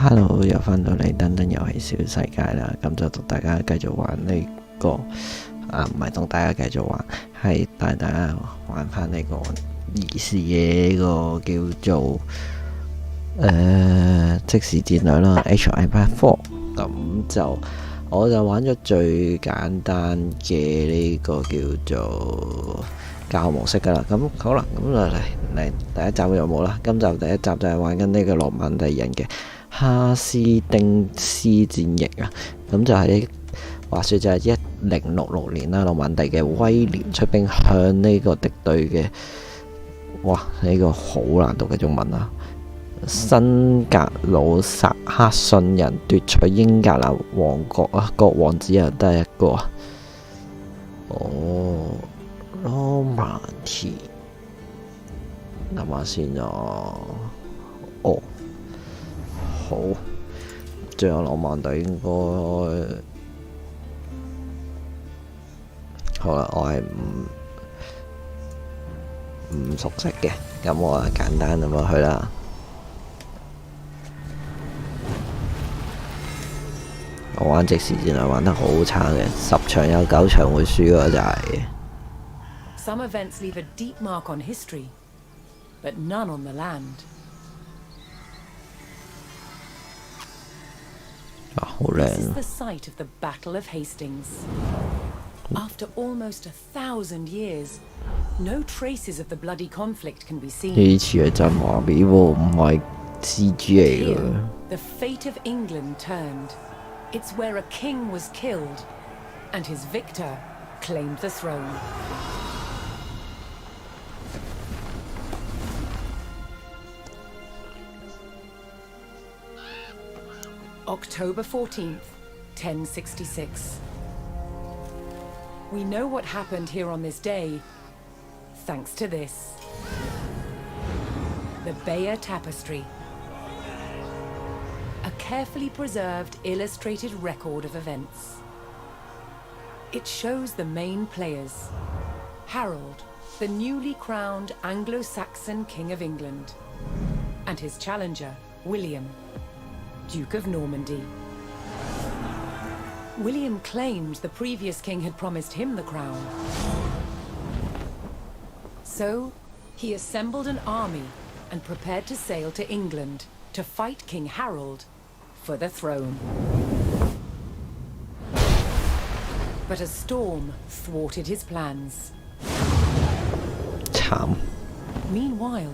Hello，又翻到嚟登登遊戲小世界啦，咁就同大家繼續玩呢個唔係同大家繼續玩，係帶大家玩翻呢個兒時嘅個叫做即時戰略啦 HIP4。咁就我就玩咗最簡單嘅呢個叫做教學模式噶啦。咁好啦，咁就嚟第一集嘅任務啦。今集第一集就係玩緊呢個諾曼第人嘅哈斯丁斯戰役啊。咁就係話說就係1066年啦，諾曼第嘅威廉出兵向呢個敵對嘅，哇！呢個好難讀嘅中文啊，新格魯薩克遜人奪取英格蘭王國啊，國王只有得一個啊。羅曼蒂，諗下先啊。好，最後諾曼第應該好啦，我係唔熟悉嘅，咁我簡單咁去啦。我玩即時戰略玩得好差嘅，10場有9場會輸嘅就係。Some events leave a deep mark on history, but none on the land. 好靚。This is the site of the Battle of Hastings. After almost 1,000 years, no traces of the bloody conflict can be seen. 呢次係真畫面喎，唔係 CG 嚟嘅。 The fate of England turned. It's where a king was killed, and his victor claimed the throne. October 14th, 1066. We know what happened here on this day, thanks to this. The Bayeux Tapestry. A carefully preserved illustrated record of events. It shows the main players. Harold, the newly crowned Anglo-Saxon King of England, and his challenger, William, Duke of Normandy. William claimed the previous king had promised him the crown. So, he assembled an army and prepared to sail to England to fight King Harold for the throne. But a storm thwarted his plans. 慘。 Meanwhile,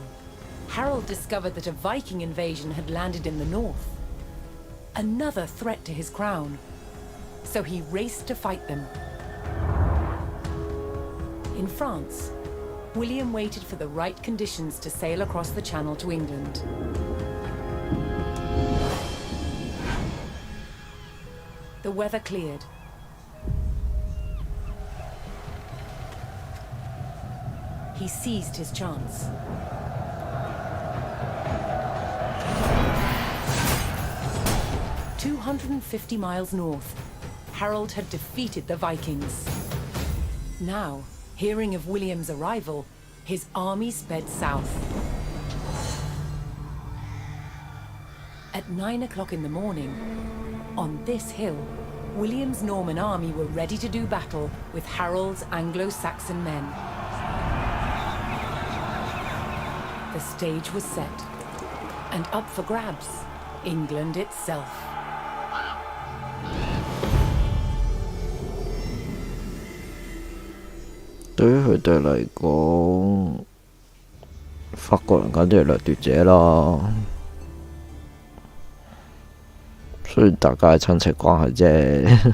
Harold discovered that a Viking invasion had landed in the north. Another threat to his crown. So he raced to fight them. In France, William waited for the right conditions to sail across the Channel to England. The weather cleared. He seized his chance. "250 miles north, Harold had defeated the Vikings. Now, hearing of William's arrival, his army sped south. At 9 o'clock in the morning, on this hill, William's Norman army were ready to do battle with Harold's Anglo-Saxon men. The stage was set, and up for grabs, England itself. 對於佢哋嚟講，法國人簡直係掠奪者啦。雖然大家係親戚關係啫。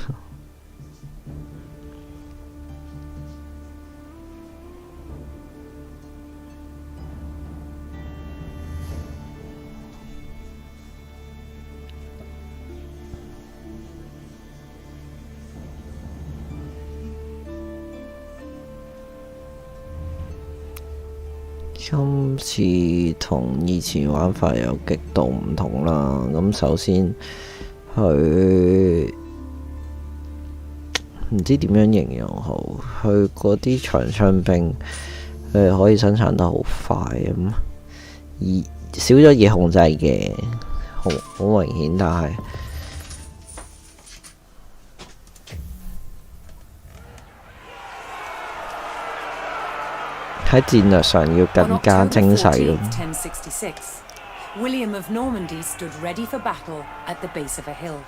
今次同以前玩法有極度唔同啦。咁首先佢唔知點樣形容好，佢嗰啲長槍兵佢可以生產得好快咁，而少咗嘢控制嘅，好明顯，但係喺戰略上要更加精細咯。William of Normandy stood ready for battle at the base of a hill.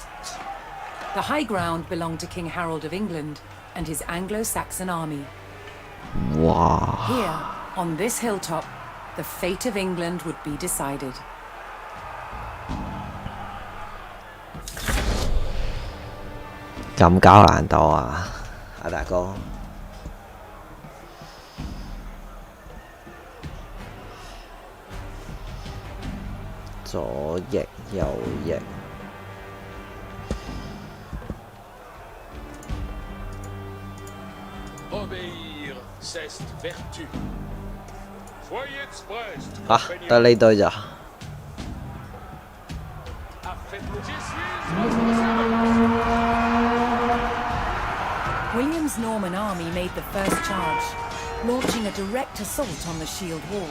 The high ground belonged to King Harold of England and his Anglo-Saxon army. 哇！ Here, on this hilltop, the fate of England would be decided. 咁高難度啊，阿大哥！左翼右翼， Obéir, c'est vertu. Soyez express. 啊，得呢堆咋？ William's Norman army made the first charge, launching a direct assault on the shield wall.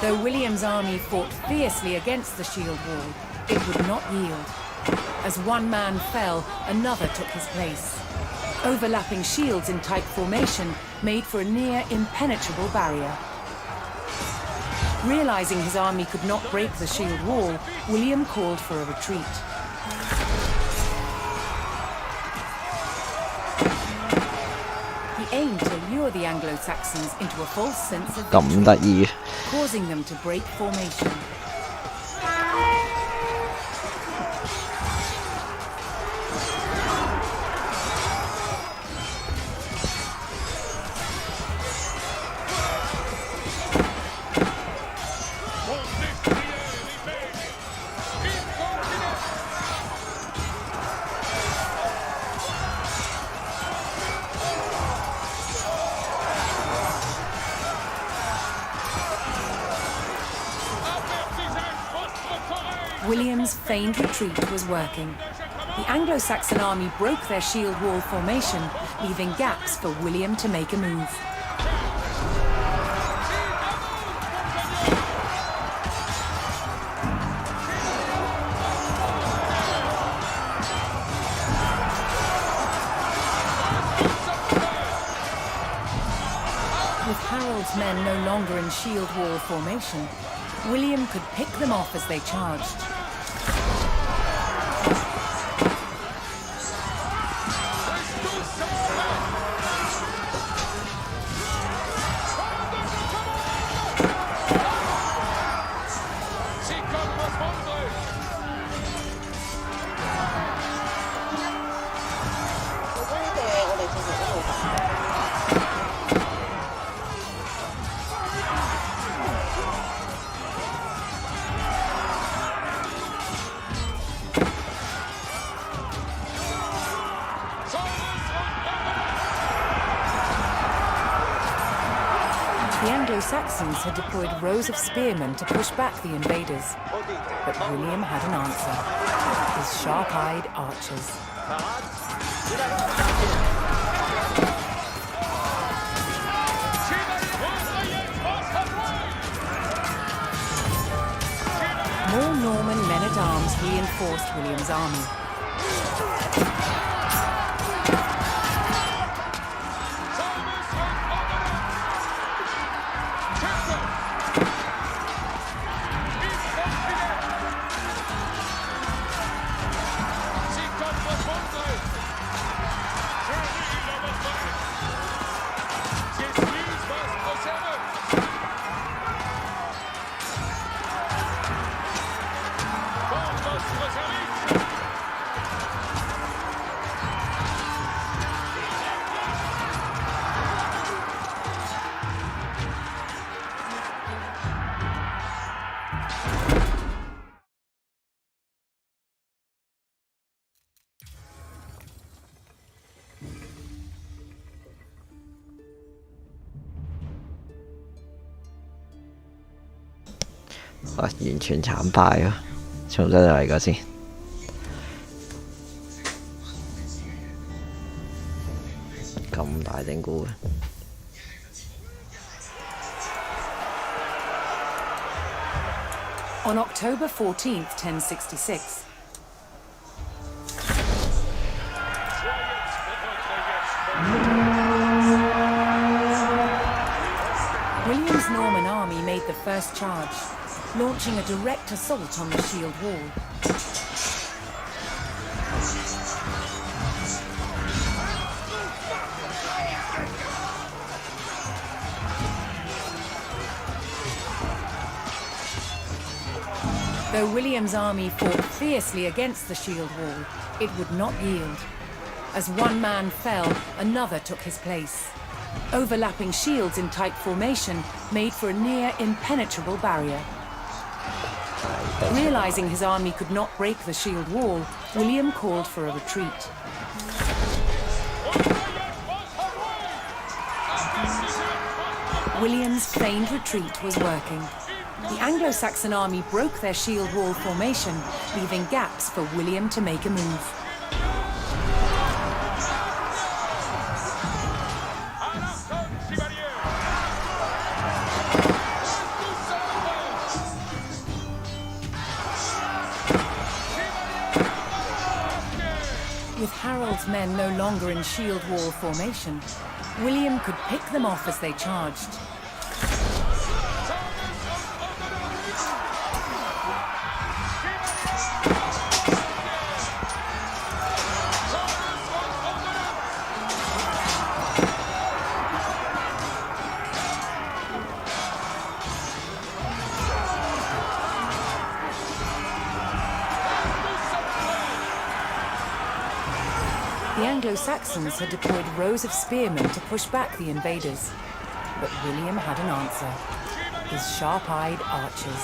Though William's army fought fiercely against the shield wall, it would not yield. As one man fell, another took his place. Overlapping shields in tight formation made for a near impenetrable barrier. Realizing his army could not break the shield wall, William called for a retreat. He aimed to lure the Anglo-Saxons into a false sense of victory, causing them to break formation. William's feigned retreat was working. The Anglo-Saxon army broke their shield wall formation, leaving gaps for William to make a move. With Harold's men no longer in shield wall formation, William could pick them off as they charged. The Anglo-Saxons had deployed rows of spearmen to push back the invaders, but William had an answer: his sharp-eyed archers. More Norman men-at-arms reinforced William's army.完全慘敗啊！重新嚟過先。咁大整蠱嘅。On October 14th, 1066, William's Norman army made the first charge, launching a direct assault on the shield wall. Though William's army fought fiercely against the shield wall, it would not yield. As one man fell, another took his place. Overlapping shields in tight formation made for a near impenetrable barrier. Realizing his army could not break the shield wall, William called for a retreat. William's feigned retreat was working. The Anglo-Saxon army broke their shield wall formation, leaving gaps for William to make a move. With Harold's men no longer in shield wall formation, William could pick them off as they charged. The Anglo-Saxons had deployed rows of spearmen to push back the invaders. But William had an answer. His sharp-eyed archers.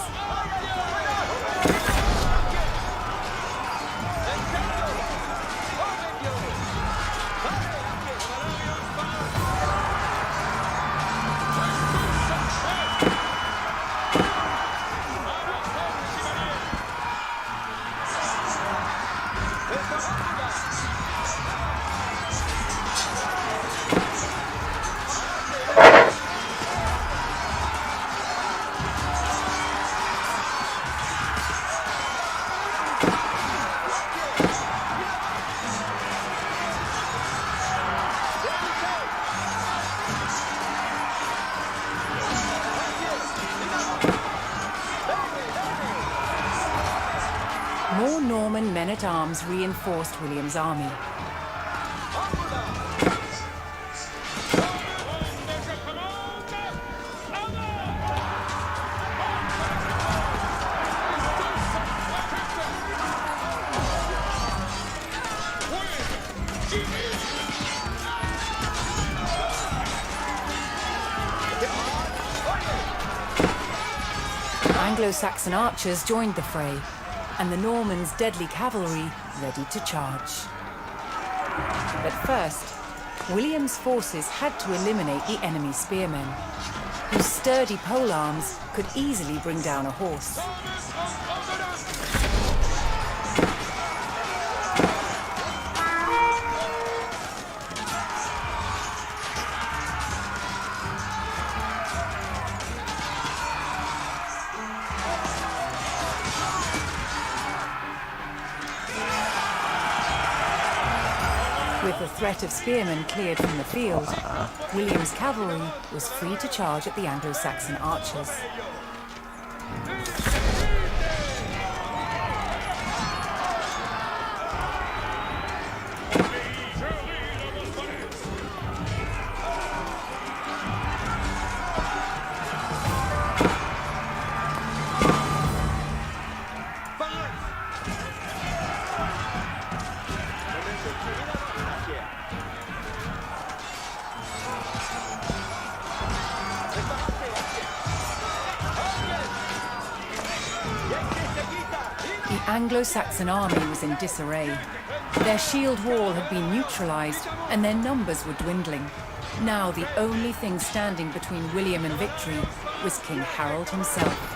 More Norman men-at-arms reinforced William's army. Anglo-Saxon archers joined the fray, and the Normans' deadly cavalry ready to charge. But first, William's forces had to eliminate the enemy spearmen, whose sturdy polearms could easily bring down a horse. With the threat of spearmen cleared from the field, William's cavalry was free to charge at the Anglo-Saxon archers. The Anglo-Saxon army was in disarray. Their shield wall had been neutralized and their numbers were dwindling. Now the only thing standing between William and victory was King Harold himself.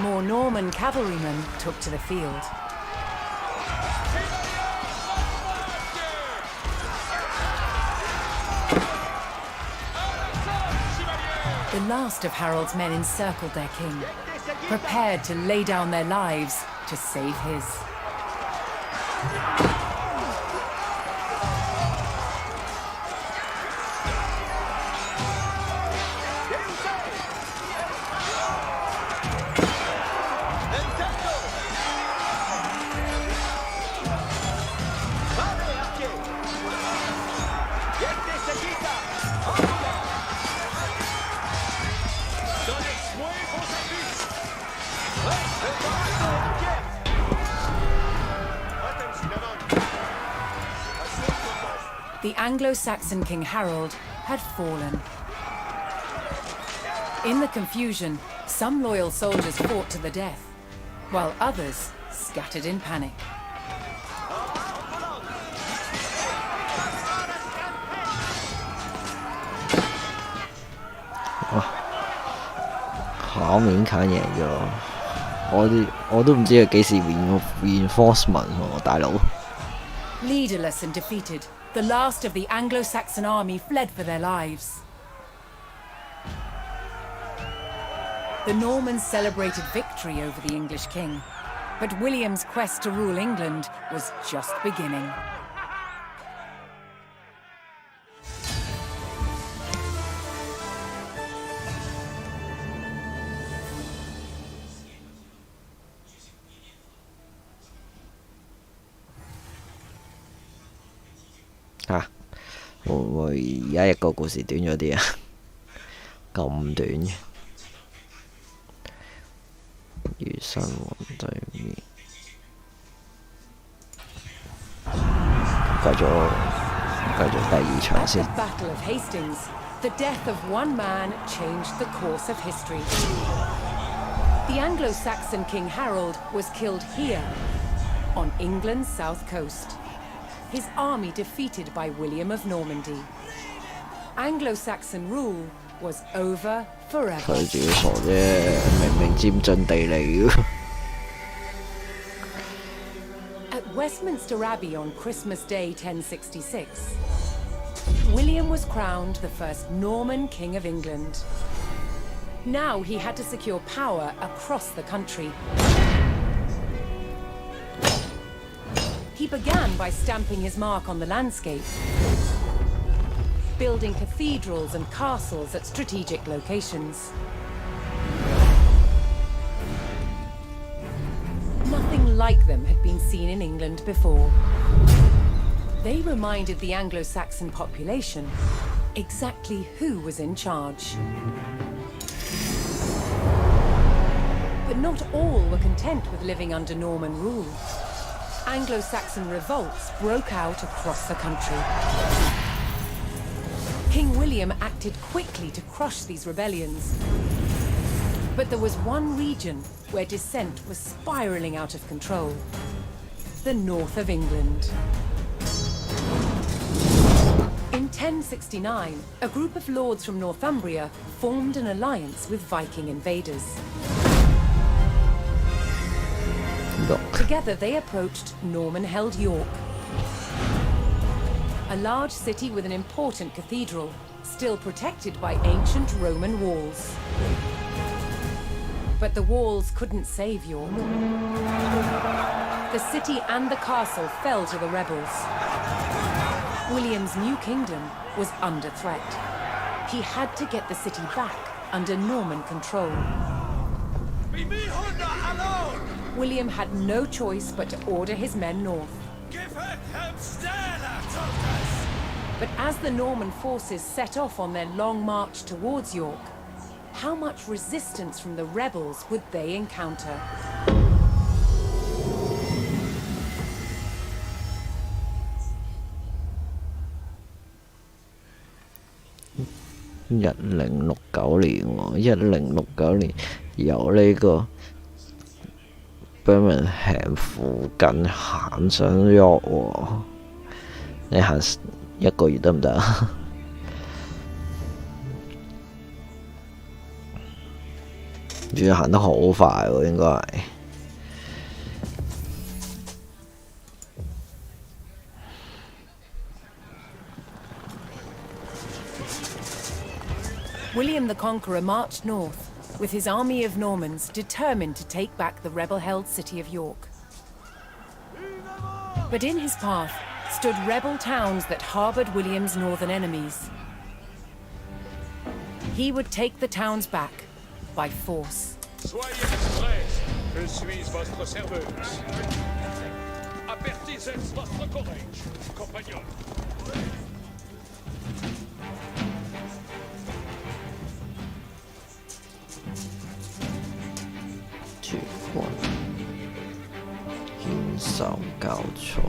more Norman cavalrymen took to the field. The last of Harold's men encircled their king, prepared to lay down their lives to save his. The Anglo-Saxon King Harold had fallen. In the confusion, some loyal soldiers fought to the death, while others scattered in panic. 考勉強贏咗，我都唔知佢幾時 reinforcement 喎，大佬。 Leaderless and defeated, the last of the Anglo-Saxon army fled for their lives. The Normans celebrated victory over the English king, but William's quest to rule England was just beginning. À, 會唔會而家一個故事短咗啲啊？咁短嘅，與新王對面，繼續第二場 At 先。 the Battle of Hastings, the death of one man changed the course of history. The Anglo-Saxon King Harold was killed here, on England's south coast. His army defeated by William of Normandy. Anglo-Saxon rule was over 佢 forever. 自己傻啫，明佔盡地利嘅。 At Westminster Abbey on Christmas Day 1066, William was crowned the first Norman King of England. Now he had to secure power across the country. He began by stamping his mark on the landscape, building cathedrals and castles at strategic locations. Nothing like them had been seen in England before. They reminded the Anglo-Saxon population exactly who was in charge. But not all were content with living under Norman rule. Anglo-Saxon revolts broke out across the country. King William acted quickly to crush these rebellions. But there was one region where dissent was spiraling out of control: the north of England. In 1069, a group of lords from Northumbria formed an alliance with Viking invaders. Together they approached Norman-held York, a large city with an important cathedral, still protected by ancient Roman walls. But the walls couldn't save York. The city and the castle fell to the rebels. William's new kingdom was under threat. He had to get the city back under Norman control. William had no choice but to order his men north. But as the Norman forces set off on their long march towards York, how much resistance from the rebels would they encounter? $1069年喎，1069年由呢個 Birmingham 附近行上 York 喎，你行1個月得唔得啊？仲要行得好快喎，應該係。William the Conqueror marched north, with his army of Normans determined to take back the rebel-held city of York. But in his path stood rebel towns that harbored William's northern enemies. He would take the towns back by force. Soyez prêts, je suis votre serveuse. Apertisez votre courage, compagnon.全軍獻手交錯。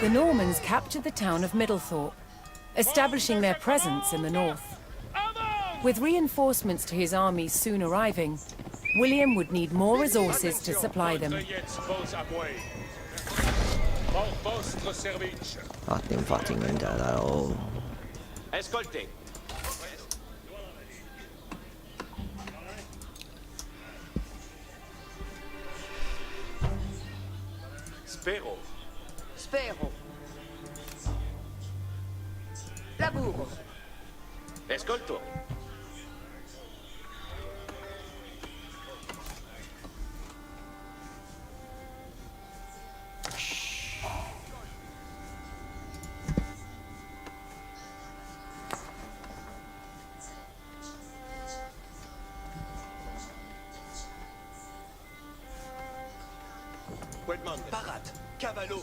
The Normans captured the town of Middlethorpe, establishing their presence in the north. With reinforcements to his armies soon arriving, William would need more resources to supply them. 啊，點發展經濟大佬？ Ascoltez. Spero. Spero. Laburo. Ascolto. Parate, cavallo.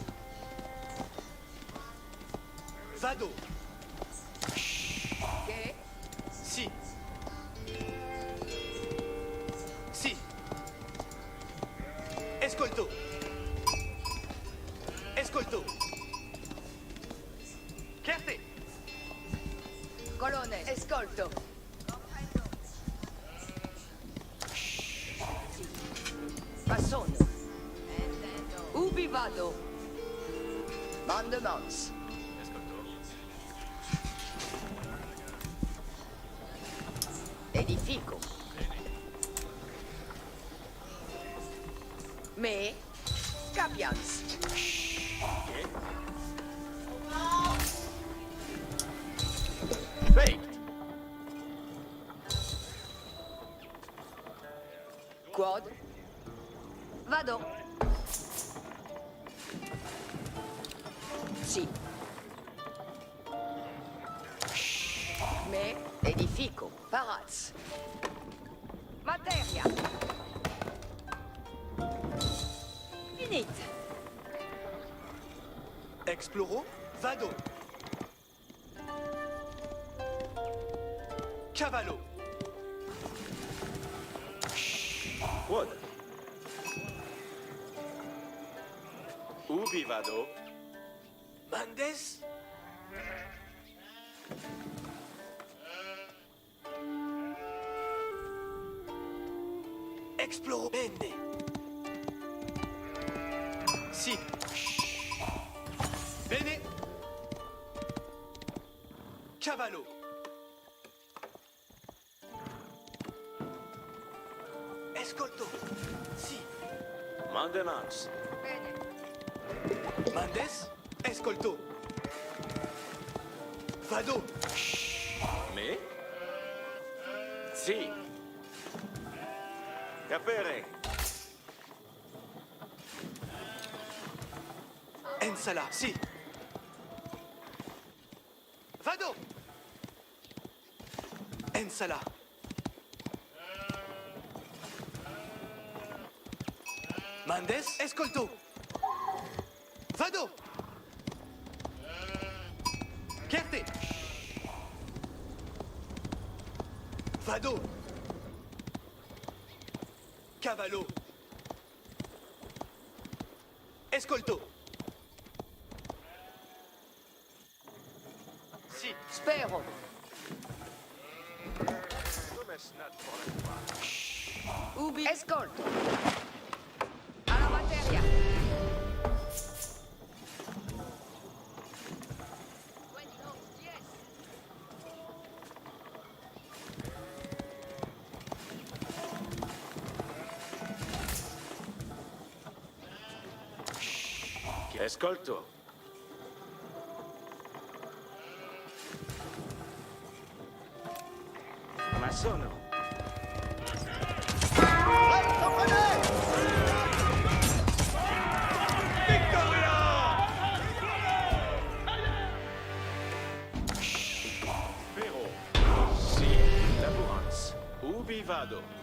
Vado. Che? Si. Si. Escolto. Escolto. Chiarte. Colonne, escolto. Passono. Ubi vado? Mandements. Edifico. Me. Capians. Baked. Quod. Vado. Sì. Me edifico. Paraz. Materia. Finite. Exploro. Vado. Cavallo. Quod. Ubi vado? Mandes. Exploro. Bene. Si. Bene. Cavallo. Escolto. Si. Mandements. Bene. Mandes. Escolto. Vado. Me? Si. Si. Capere. Ensala, si. Vado. Ensala. Mandes, escolto. Vado. Chierte. Vado. Cavallo. Escolto. Si. Spero. Ubi. Escolto. Alla materia. Ascolto. Ma sono. Spero. Sì, laborance. Ubi vado?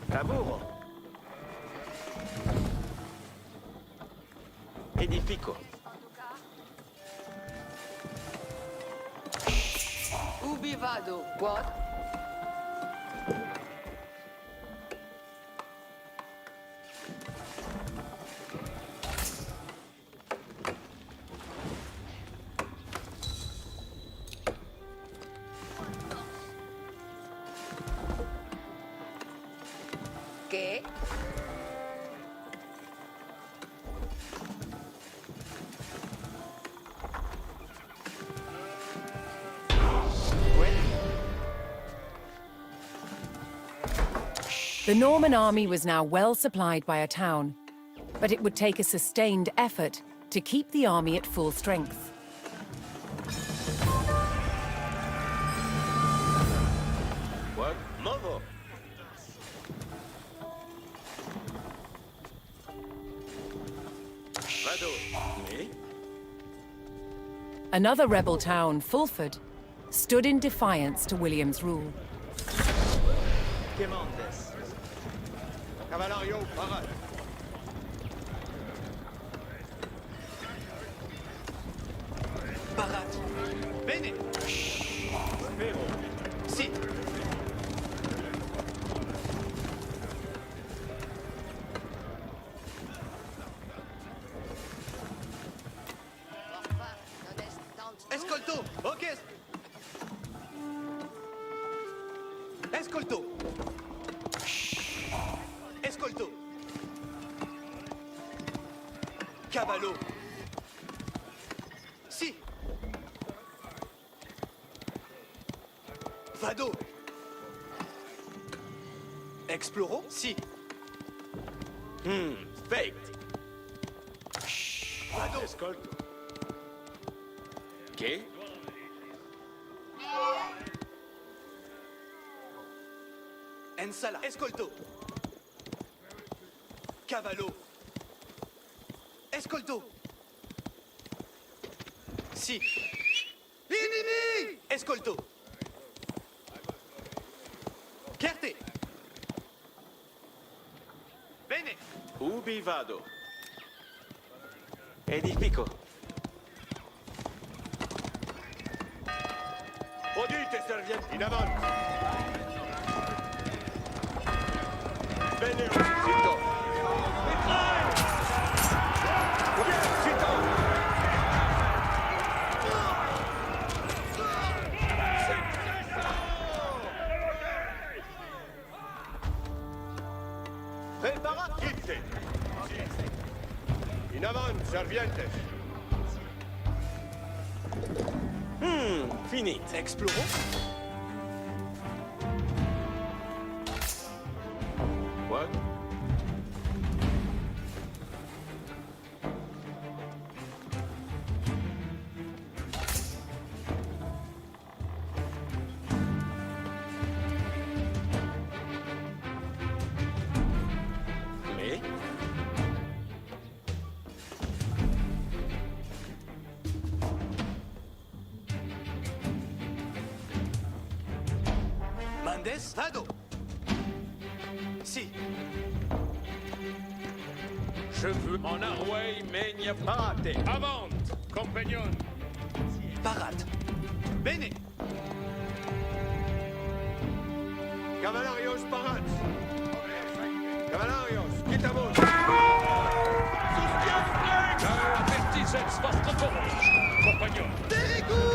Lavoro. Edifico. Ubi vado? Quod? Che? The Norman army was now well supplied by a town, but it would take a sustained effort to keep the army at full strength. What? Movo. Vado. Me? Another rebel town, Fulford, stood in defiance to William's rule. Quemandes. Cavallerio, parade. Parade. Bene. Spero. Si. Escolto. Ok. Escolto. Escolto. Cavallo. Si. Vado. Exploro. Si. Faked. Vado. Ascolto. Che? Ensala. Escolto. Cavallo. Escolto. Si. Inimi. Escolto. Chierte. Bene. Ubi vado? Edifico. Udite, servienti, in avanti. Bene, zitto. Zitto. Preparazione. In avanti, serviente. Finito. Exploro. What? Mendes, vado. Si. Je veux en Arway, Menia Parate. Avant, compagnon. Parate. Bene. Cavalarios parats. Cavalarios, quitamos. Avertisets vostre courage, compagnon. Very good.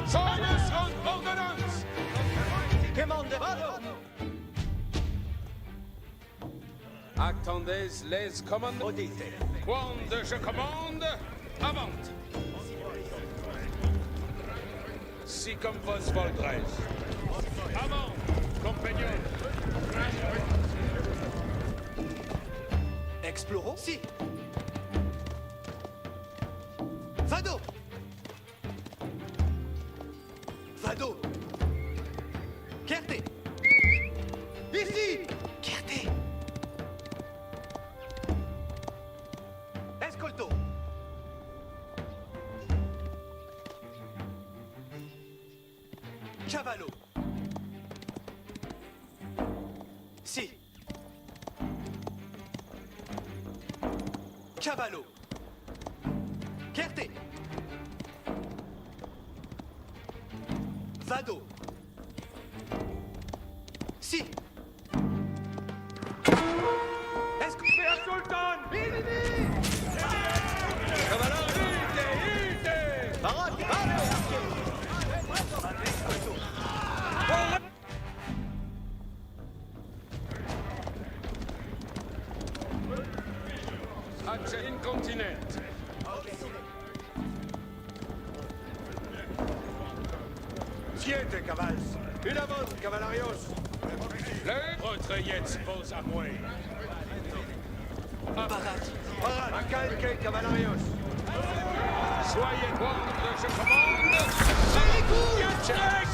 Soyez en ordonnance. Commande, vado. Attendez les commandes. Odite. Quand je commande, avant. Si comme vos voldrez. Avant, compagnon. Exploro. Si. Vado. Vado. Chierte. Ici. Chierte. Escolto. Cavallo. Si. Cavallo. Chierte. Vado. Si. Espera Sultan. Parate. Acce incontinent. Siete cavals. In avant, cavalarios. Le retraiets vos à moi. Parate. Parate. Acalque, cavalarios. Soyez quand je commande. Very good. Yes.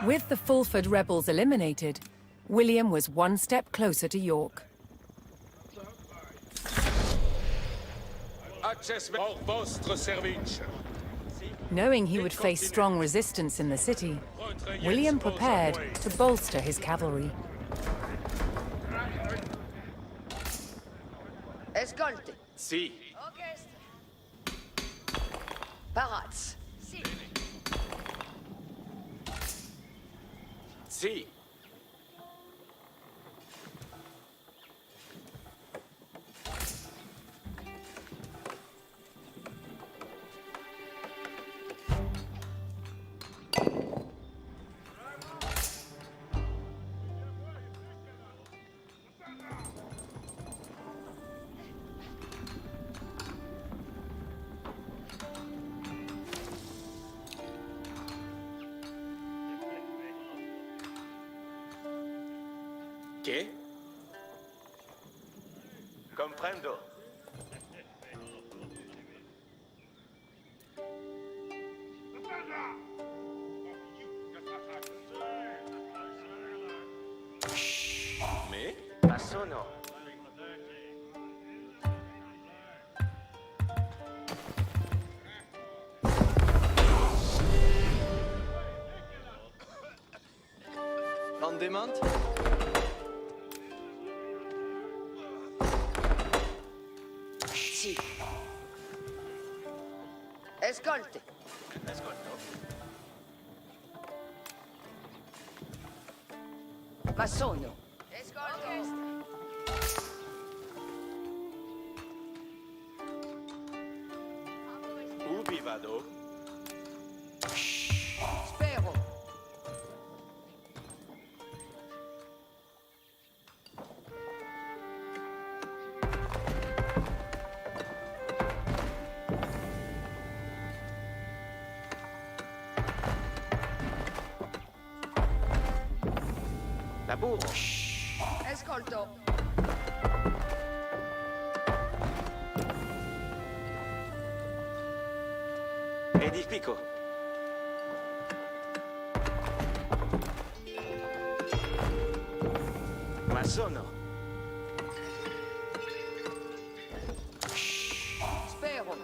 With the Fulford rebels eliminated, William was one step closer to York. Access hors vostre service. Knowing he would face strong resistance in the city, William prepared to bolster his cavalry. Escolte. Si. Parats. Si. Si. ¿Qué? Comprendo. ¿Me? Assono. Movement. Si. Escolte. Ascolto. Ma sono. Escolte. Ubi vado? Spero. Laburo. Ascolto. Edifico. Ma sono. Spero.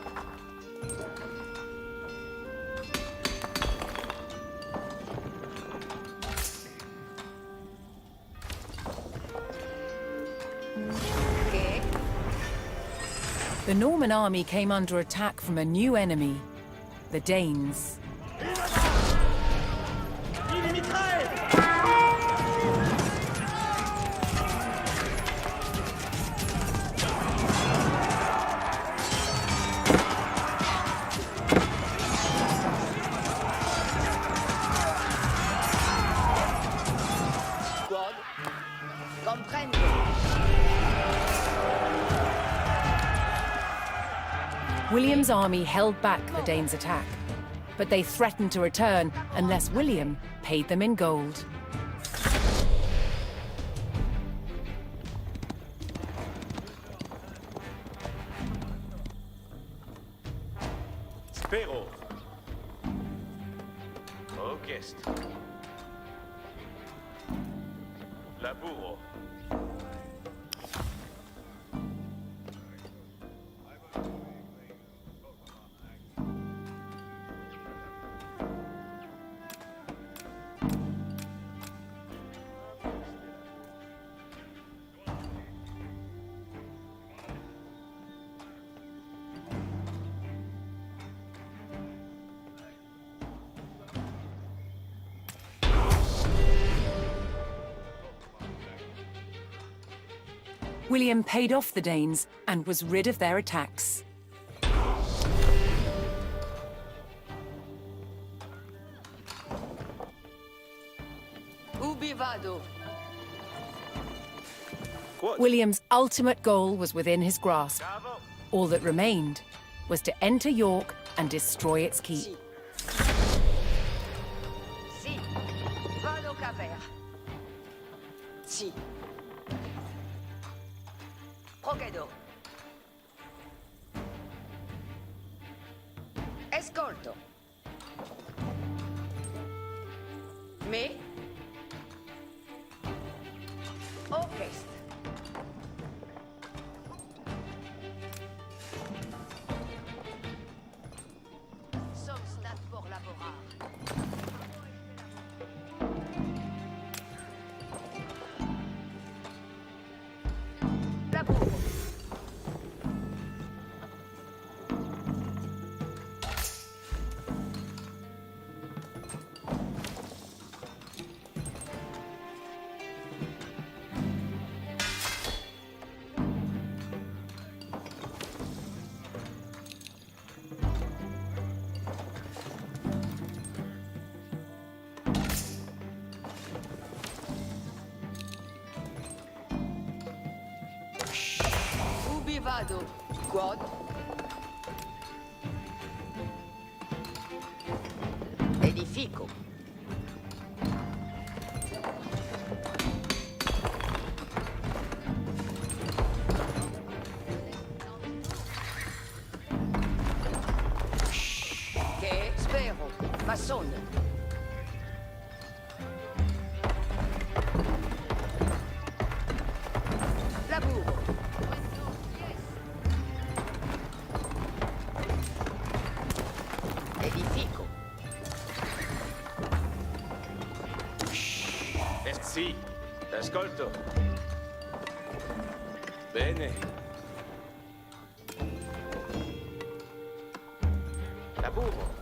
Che? The Norman army came under attack from a new enemy, the Danes. God. Comprendo. William's army held back the Danes' attack, but they threatened to return unless William paid them in gold. Spero. Orchest. Laburo. William paid off the Danes and was rid of their attacks. Ubi vado. What? William's ultimate goal was within his grasp. Bravo. All that remained was to enter York and destroy its keep. Si. Si. Vado caper. Si. Procedo. Escolto. Me. Orchest. Som stat pour laborar. Laburo. Ubi vado? God. Edifico. Che spero. Mason. Laburo. Edifico. Si. Ascolto. Bene. Laburo.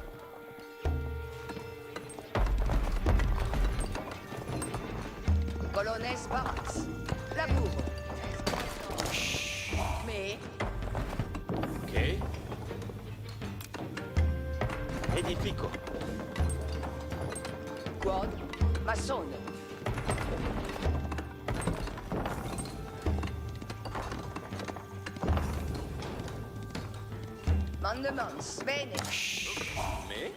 Colonnes Barats. Laburo. Mais Ok. Edifico. Quod Masono. Mandements. Bene. Mais.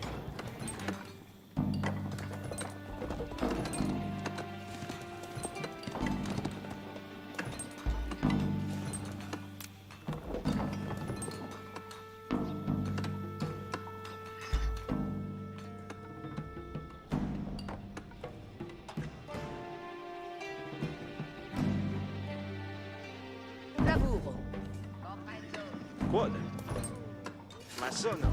Laburo. Quod. Masono.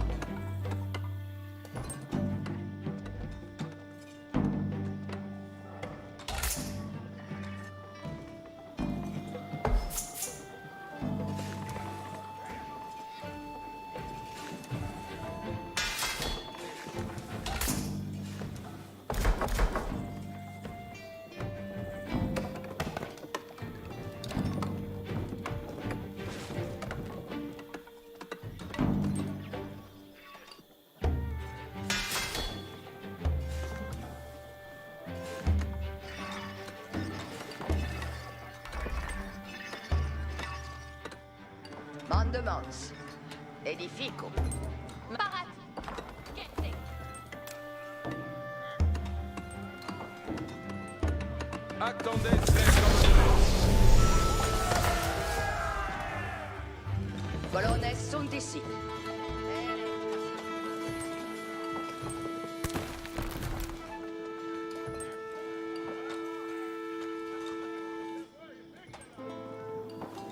Mandements. Edifico. Barat. Getting. Attendez très commandement. Colonnes sunt ici.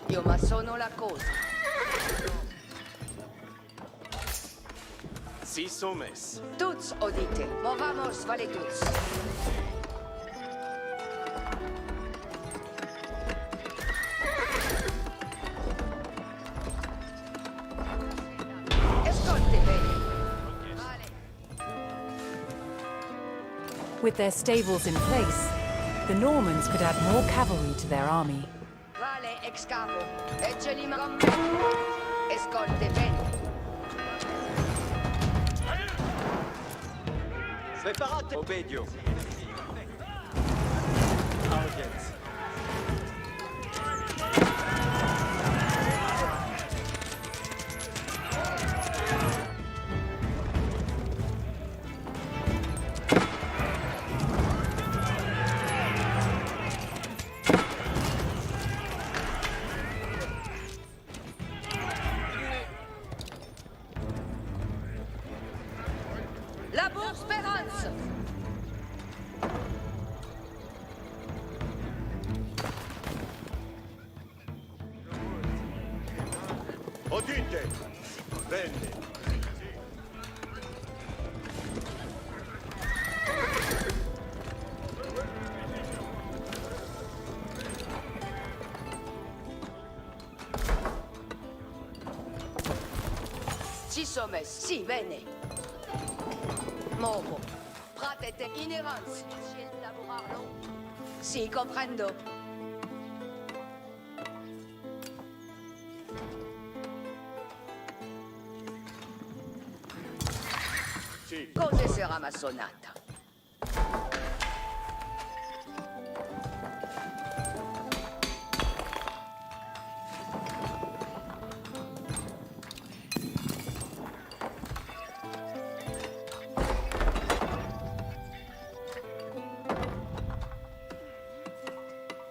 Io masono la cosa. Si sommes. Tuts odite. Movamos vale tuts. Escolte bene. Vale. With their stables in place, the Normans could add more cavalry to their army. Vale ex capo. Ecceli con me. Escolte bene. Preparate. Obedio. Audience. Labor Speranza. Odite. Bene. Ci sommes. Sì, bene. Movo. Pratete inerans. Lavorarlo. Sì, comprendo. Sì. Cosa sarà ma sonata?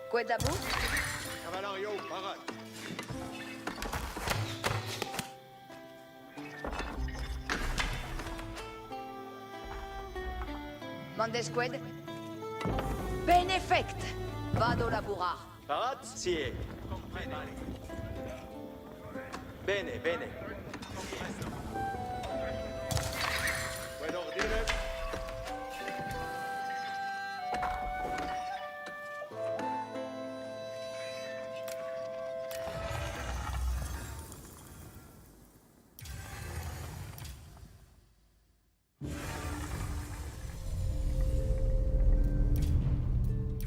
Queda bu? Cavallerio Barat. Mandesqued? Benefect! Vado laburar. Barat. Sì. Bene, bene. Buen ordine.